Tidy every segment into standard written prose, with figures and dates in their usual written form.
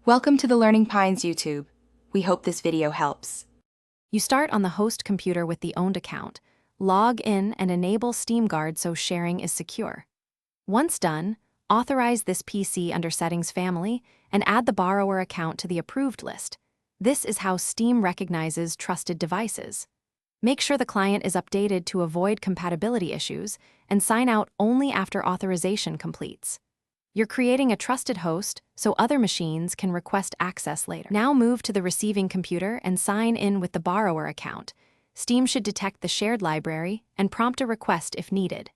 Welcome to the Learning Pines YouTube. We hope this video helps. You start on the host computer with the owned account, log in and enable Steam Guard so sharing is secure. Once done, authorize this PC under Settings Family and add the borrower account to the approved list. This is how Steam recognizes trusted devices. Make sure the client is updated to avoid compatibility issues and sign out only after authorization completes. You're creating a trusted host so other machines can request access later. Now move to the receiving computer and sign in with the borrower account. Steam should detect the shared library and prompt a request if needed.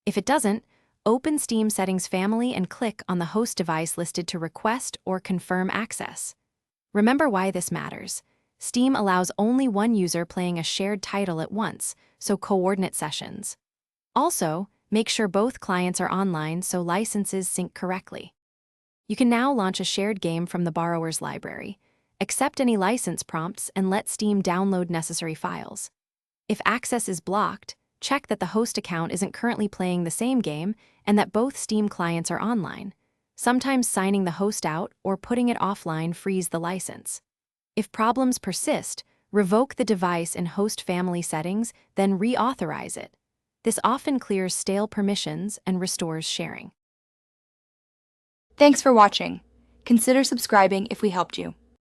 If it doesn't, open Steam Settings Family and click on the host device listed to request or confirm access. Remember why this matters. Steam allows only one user playing a shared title at once, so coordinate sessions. Also, make sure both clients are online so licenses sync correctly. You can now launch a shared game from the borrower's library. Accept any license prompts and let Steam download necessary files. If access is blocked, check that the host account isn't currently playing the same game and that both Steam clients are online. Sometimes signing the host out or putting it offline frees the license. If problems persist, revoke the device in host family settings, then reauthorize it. This often clears stale permissions and restores sharing. Thanks for watching. Consider subscribing if we helped you.